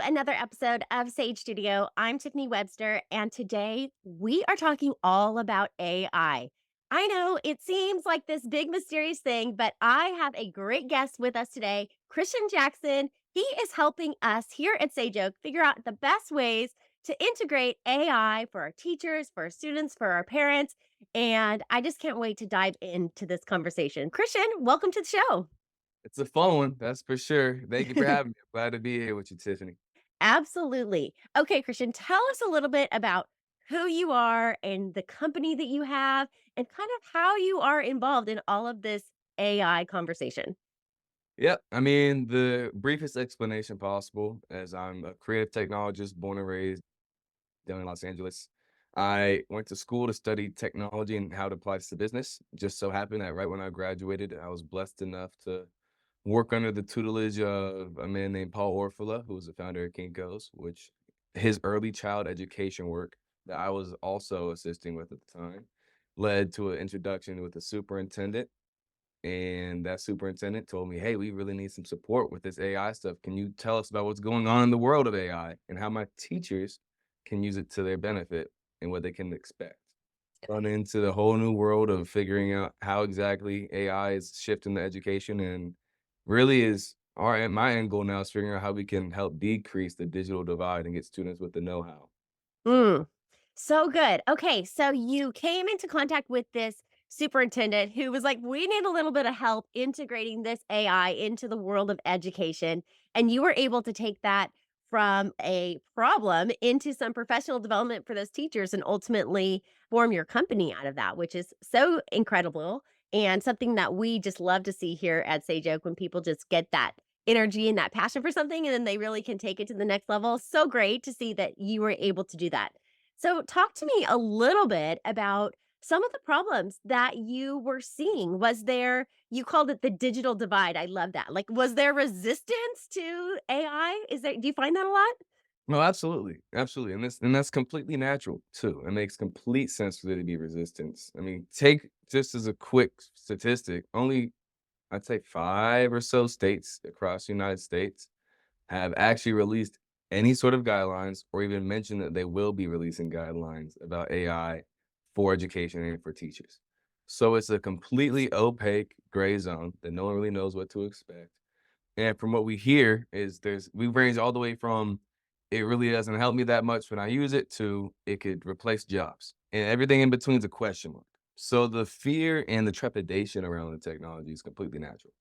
another episode of Sage Studio. I'm Tiffany Webster, and today we are talking all about AI. I know it seems like this big mysterious thing, but I have a great guest with us today, Christian Jackson. He is helping us here at Sage Oak figure out the best ways to integrate AI for our teachers, for our students, for our parents. And I just can't wait to dive into this conversation. Christian, welcome to the show. It's a fun one, that's for sure. Thank you for having me. Glad to be here with you, Tiffany. Absolutely. Okay, Christian, tell us a little bit about who you are and the company that you have, and kind of how you are involved in all of this AI conversation. Yep, I mean, the briefest explanation possible, as I'm a creative technologist born and raised down in Los Angeles. I went to school to study technology and how it applies to business. Just so happened that right when I graduated, I was blessed enough to work under the tutelage of a man named Paul Orfila, who was the founder of Kinko's, which his early child education work that I was also assisting with at the time led to an introduction with a superintendent. And that superintendent told me, "Hey, we really need some support with this AI stuff. Can you tell us about what's going on in the world of AI and how my teachers can use it to their benefit and what they can expect?" Run into the whole new world of figuring out how exactly AI is shifting the education and really is my end goal now is figuring out how we can help decrease the digital divide and get students with the know-how. So Mm, so good. Okay, so you came into contact with this superintendent who was like, "We need a little bit of help integrating this AI into the world of education." And you were able to take that from a problem into some professional development for those teachers and ultimately form your company out of that, which is so incredible and something that we just love to see here at Sage Oak when people just get that energy and that passion for something and then they really can take it to the next level. So great to see that you were able to do that. So talk to me a little bit about some of the problems that you were seeing. Was there, you called it the digital divide. I love that. Like, was there resistance to AI? Do you find that a lot? no, absolutely, absolutely, and that's completely natural too. It makes complete sense for there to be resistance. I mean, take just as a quick statistic, only I'd say 5 or so states across the United States have actually released any sort of guidelines or even mentioned that they will be releasing guidelines about AI for education and for teachers. So it's a completely opaque gray zone that no one really knows what to expect. And from what we hear is we range all the way from it really doesn't help me that much when I use it to it could replace jobs. And everything in between is a question mark. So the fear and the trepidation around the technology is completely natural.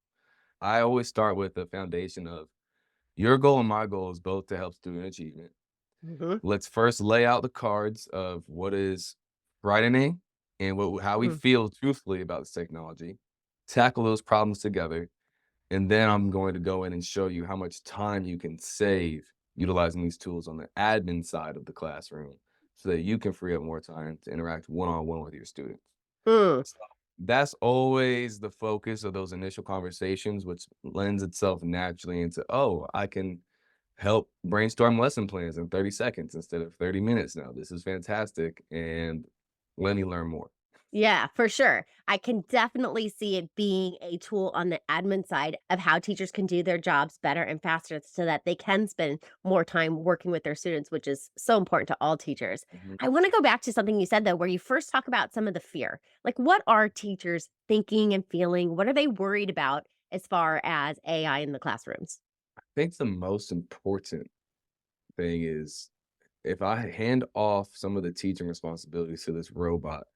I always start with the foundation of your goal and my goal is both to help student achievement. Mhm. Let's first lay out the cards of what is frightening and how we Mm. feel truthfully about this technology, tackle those problems together, and then I'm going to go in and show you how much time you can save utilizing these tools on the admin side of the classroom so that you can free up more time to interact one on one with your students. Mm. So that's always the focus of those initial conversations, which lends itself naturally into, oh, I can help brainstorm lesson plans in 30 seconds instead of 30 minutes now. This is fantastic. And let me learn more. Yeah, for sure. I can definitely see it being a tool on the admin side of how teachers can do their jobs better and faster so that they can spend more time working with their students, which is so important to all teachers. Mhm. I want to go back to something you said, though, where you first talk about some of the fear. Like, what are teachers thinking and feeling? What are they worried about as far as AI in the classrooms? I think the most important thing is if I hand off some of the teaching responsibilities to this robot,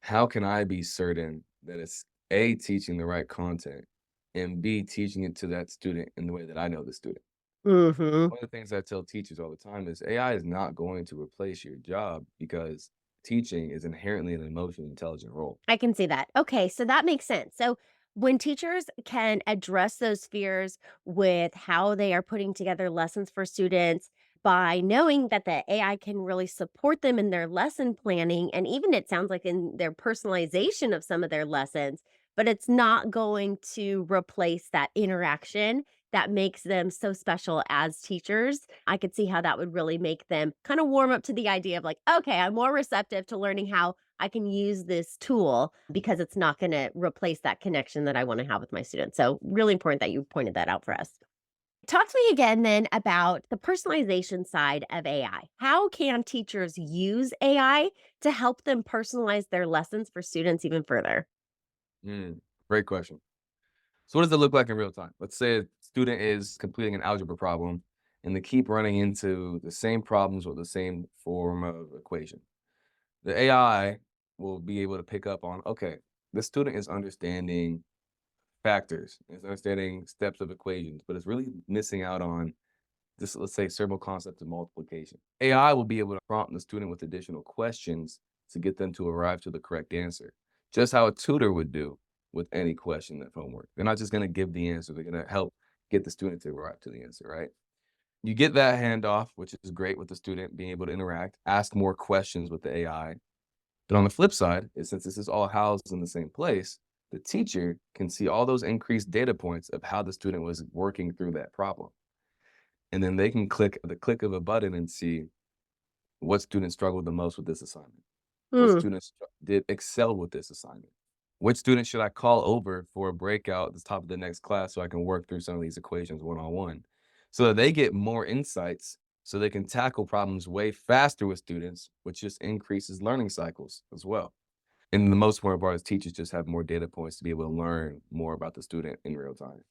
how can I be certain that it's A, teaching the right content, and B, teaching it to that student in the way that I know the student? Hmm. One of the things I tell teachers all the time is AI is not going to replace your job because teaching is inherently an emotionally intelligent role. I can see that. Okay, so that makes sense. So when teachers can address those fears with how they are putting together lessons for students by knowing that the AI can really support them in their lesson planning and even it sounds like in their personalization of some of their lessons, but it's not going to replace that interaction that makes them so special as teachers. I could see how that would really make them kind of warm up to the idea of like, okay, I'm more receptive to learning how I can use this tool because it's not going to replace that connection that I want to have with my students. So, really important that you pointed that out for us. Talk to me again then about the personalization side of AI. How can teachers use AI to help them personalize their lessons for students even further? Mm, great question. So what does it look like in real time? Let's say a student is completing an algebra problem and they keep running into the same problems or the same form of equation. The AI will be able to pick up on, okay, the student is understanding factors, is understanding steps of equations, but it's really missing out on this, let's say, several concepts of multiplication. AI will be able to prompt the student with additional questions to get them to arrive to the correct answer, just how a tutor would do with any question of homework. They're not just going to give the answer, they're going to help get the student to arrive to the answer, right? You get that handoff, which is great with the student being able to interact, ask more questions with the AI. But on the flip side, is since this is all housed in the same place, the teacher can see all those increased data points of how the student was working through that problem. And then they can click the click of a button and see what students struggled the most with this assignment. What Hmm. students did excel with this assignment. Which student should I call over for a breakout at the top of the next class so I can work through some of these equations one on one? So that they get more insights so they can tackle problems way faster with students, which just increases learning cycles as well. And the most important part is teachers just have more data points to be able to learn more about the student in real time.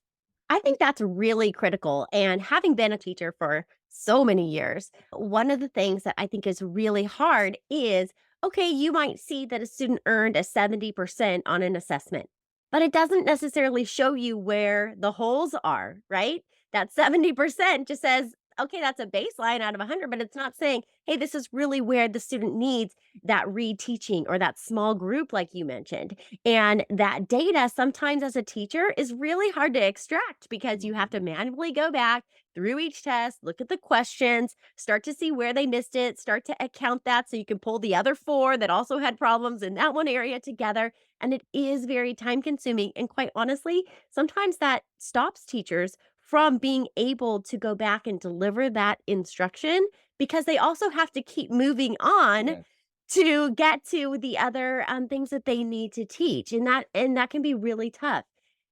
I think that's really critical. And having been a teacher for so many years, one of the things that I think is really hard is okay, you might see that a student earned a 70% on an assessment, but it doesn't necessarily show you where the holes are, right? That 70% just says, okay, that's a baseline out of 100, but it's not saying, hey, this is really where the student needs that reteaching or that small group, like you mentioned. And that data sometimes as a teacher is really hard to extract because you have to Mhm. manually go back through each test, look at the questions, start to see where they missed it, start to account that so you can pull the other four that also had problems in that one area together. And it is very time consuming. And quite honestly, sometimes that stops teachers from being able to go back and deliver that instruction because they also have to keep moving on Yeah. to get to the other, things that they need to teach, and that can be really tough.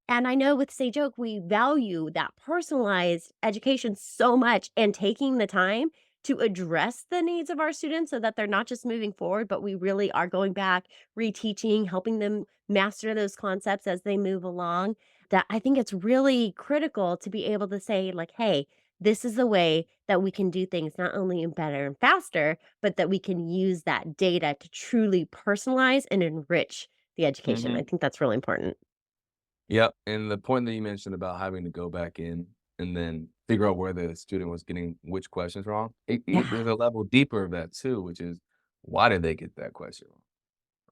And I know with Sage Oak, we value that personalized education so much and taking the time to address the needs of our students so that they're not just moving forward, but we really are going back, reteaching, helping them master those concepts as they move along. That I think it's really critical to be able to say, like, hey, this is the way that we can do things not only better and faster, but that we can use that data to truly personalize and enrich the education. I Mhm. think that's really important. Yep, and the point that you mentioned about having to go back in and then figure out where the student was getting which questions wrong, Yeah. there's a level deeper of that too, which is why did they get that question wrong?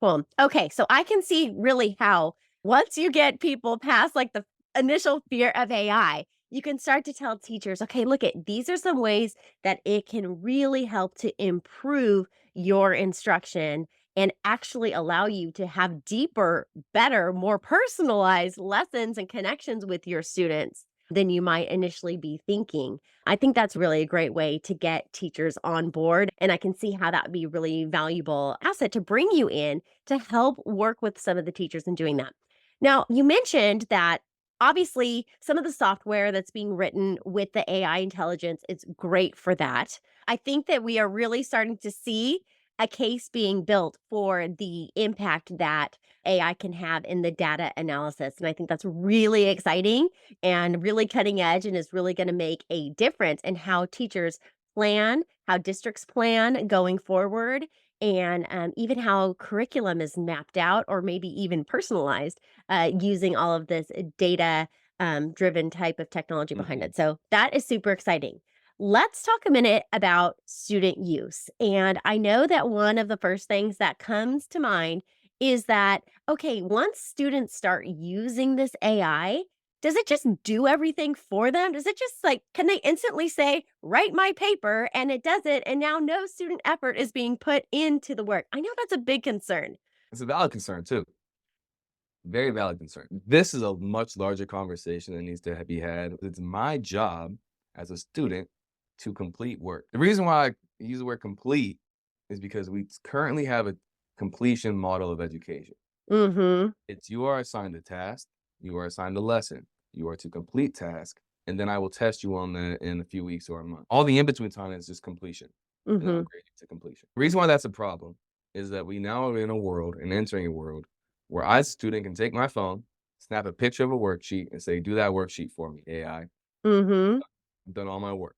Cool. Okay, so I can see really how once you get people past like the initial fear of AI, you can start to tell teachers, okay, look at these are some ways that it can really help to improve your instruction and actually allow you to have deeper, better, more personalized lessons and connections with your students than you might initially be thinking. I think that's really a great way to get teachers on board. And I can see how that would be really valuable asset to bring you in to help work with some of the teachers in doing that. Now, you mentioned that obviously some of the software that's being written with the AI intelligence is great for that. I think that we are really starting to see a case being built for the impact that AI can have in the data analysis. And I think that's really exciting and really cutting edge and is really going to make a difference in how teachers plan, how districts plan going forward, and even how curriculum is mapped out or maybe even personalized using all of this data driven type of technology behind Mhm. it. So that is super exciting. Let's talk a minute about student use. And I know that one of the first things that comes to mind is that, okay, once students start using this AI, does it just do everything for them? Does it just like, can they instantly say, write my paper and it does it? And now no student effort is being put into the work. I know that's a big concern. It's a valid concern too. Very valid concern. This is a much larger conversation that needs to be had. It's my job as a student to complete work. The reason why I use the word complete is because we currently have a completion model of education. Mhm. It's you are assigned a task, you are assigned a lesson, you are to complete task, and then I will test you on that in a few weeks or a month. All the in between time is just completion, and I'll Mhm. grade you to completion. The reason why that's a problem is that we now are in a world and entering a world where I, as a student, can take my phone, snap a picture of a worksheet, and say, "Do that worksheet for me, AI. Mhm. I've done all my work."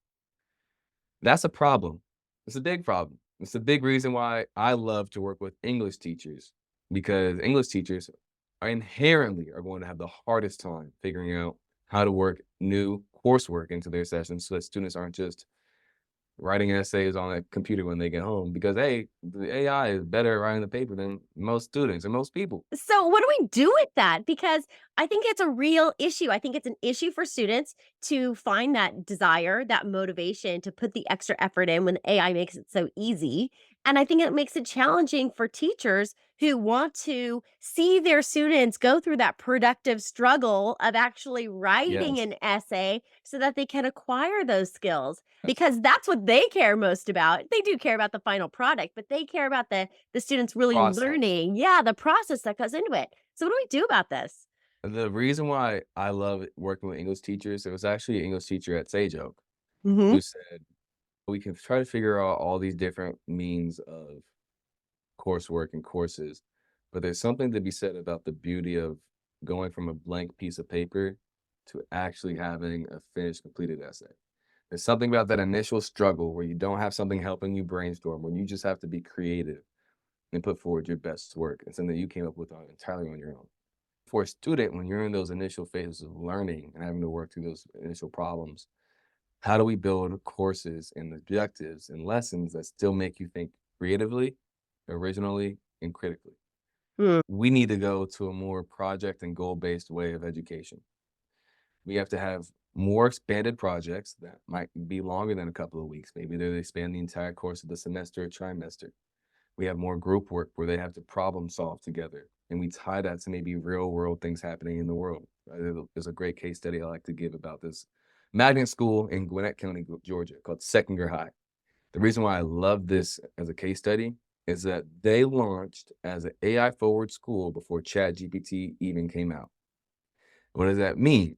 That's a problem. It's a big problem. It's a big reason why I love to work with English teachers because English teachers are going to have the hardest time figuring out how to work new coursework into their sessions so that students aren't just writing essays on a computer when they get home because hey, the AI is better at writing the paper than most students and most people. So, what do we do with that? Because I think it's a real issue. I think it's an issue for students to find that desire, that motivation to put the extra effort in when AI makes it so easy. And I think it makes it challenging for teachers who want to see their students go through that productive struggle of actually writing Yes. an essay so that they can acquire those skills because that's what they care most about. They do care about the final product, but they care about the students really Process. learning, yeah, the process that goes into it. So what do we do about this? The reason why I love working with English teachers, it was actually an English teacher at Sage Oak Mhm. who said, we can try to figure out all these different means of coursework and courses, but there's something to be said about the beauty of going from a blank piece of paper to actually having a finished, completed essay. There's something about that initial struggle where you don't have something helping you brainstorm, when you just have to be creative and put forward your best work and something that you came up with entirely on your own. For a student, when you're in those initial phases of learning and having to work through those initial problems, how do we build courses and objectives and lessons that still make you think creatively, originally, and critically? Mm, We need to go to a more project and goal based way of education. We have to have more expanded projects that might be longer than a couple of weeks. Maybe they span the entire course of the semester or trimester. We have more group work where they have to problem solve together. And we tie that to maybe real world things happening in the world. There's a great case study I like to give about this magnet school in Gwinnett County, Georgia, called Second High. The reason why I love this as a case study is that they launched as an AI forward school before ChatGPT even came out. What does that mean?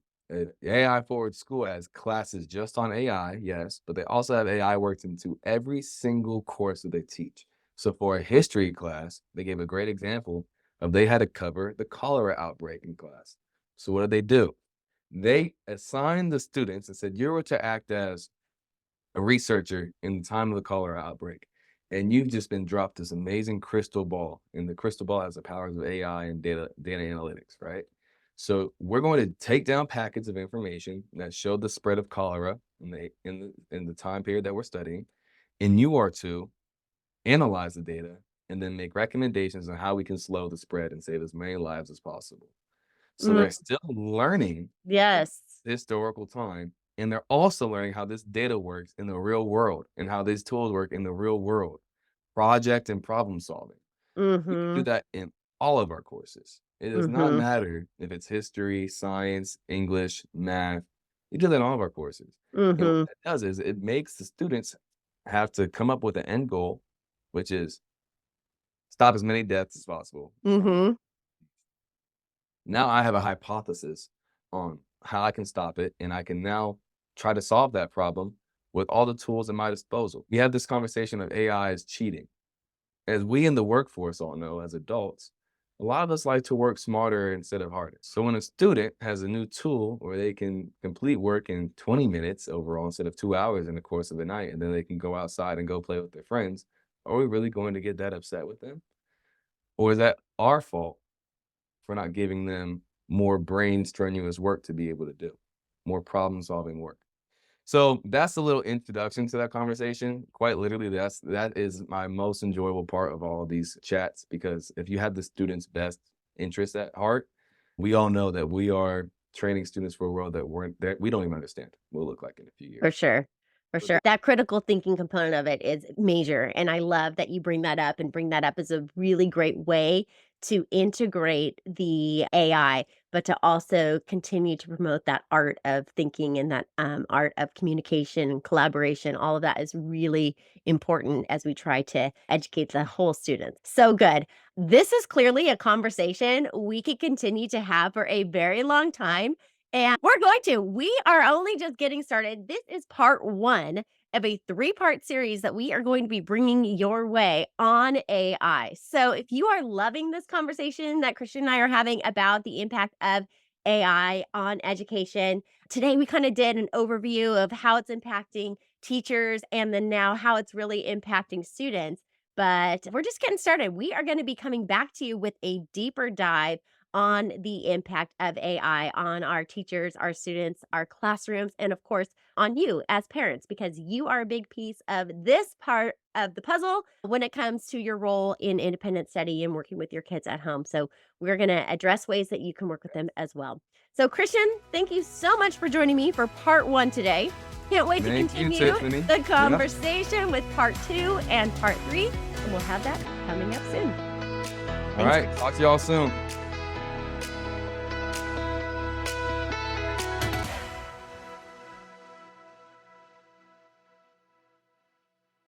AI forward school has classes just on AI, yes, but they also have AI worked into every single course that they teach. So for a history class, they gave a great example of they had to cover the cholera outbreak in class. So what did they do? They assigned the students and said, you're to act as a researcher in the time of the cholera outbreak, and you've just been dropped this amazing crystal ball, and the crystal ball has the powers of AI and data analytics, right? So we're going to take down packets of information that showed the spread of cholera in the time period that we're studying, and you are to analyze the data and then make recommendations on how we can slow the spread and save as many lives as possible. So mm, they're still learning about yes. historical time, and they're also learning how this data works in the real world and how these tools work in the real world. Project and problem solving. We can do Mhm. that in all of our courses. It does not Mhm. matter if it's history, science, English, math. We do that in all of our courses. And what Mhm. that does is it makes the students have to come up with an end goal, which is stop as many deaths as possible from Mhm. now I have a hypothesis on how I can stop it, and I can now try to solve that problem with all the tools at my disposal. We have this conversation of AI is cheating. As we in the workforce all know as adults, a lot of us like to work smarter instead of harder. So when a student has a new tool where they can complete work in 20 minutes overall instead of 2 hours in the course of the night, and then they can go outside and go play with their friends, are we really going to get that upset with them? Or is that our fault for not giving them more brain strenuous work to be able to do, more problem solving work. So that's a little introduction to that conversation. Quite literally, that is my most enjoyable part of all of these chats because if you have the student's best interest at heart, we all know that we are training students for a world that we don't even understand will look like in a few For years. sure. For So sure. That critical thinking component of it is major, and I love that you bring that up and bring that up as a really great way to integrate the AI, but to also continue to promote that art of thinking and that, art of communication and collaboration. All of that is really important as we try to educate the whole student. So good. This is clearly a conversation we could continue to have for a very long time. And we're going to. We are only just getting started. This is part one of a three-part series that we are going to be bringing your way on AI. So, if you are loving this conversation that Christian and I are having about the impact of AI on education, today we kind of did an overview of how it's impacting teachers and then now how it's really impacting students. But we're just getting started. We are going to be coming back to you with a deeper dive on the impact of AI on our teachers, our students, our classrooms, and of course, on you as parents, because you are a big piece of this part of the puzzle when it comes to your role in independent study and working with your kids at home. So, we're going to address ways that you can work with them as well. So, Christian, thank you so much for joining me for part one today. Can't wait to Thank you, continue Tiffany. the Yeah. conversation with part two and part three, and we'll have that coming up soon. All Thanks. right. Talk to y'all soon.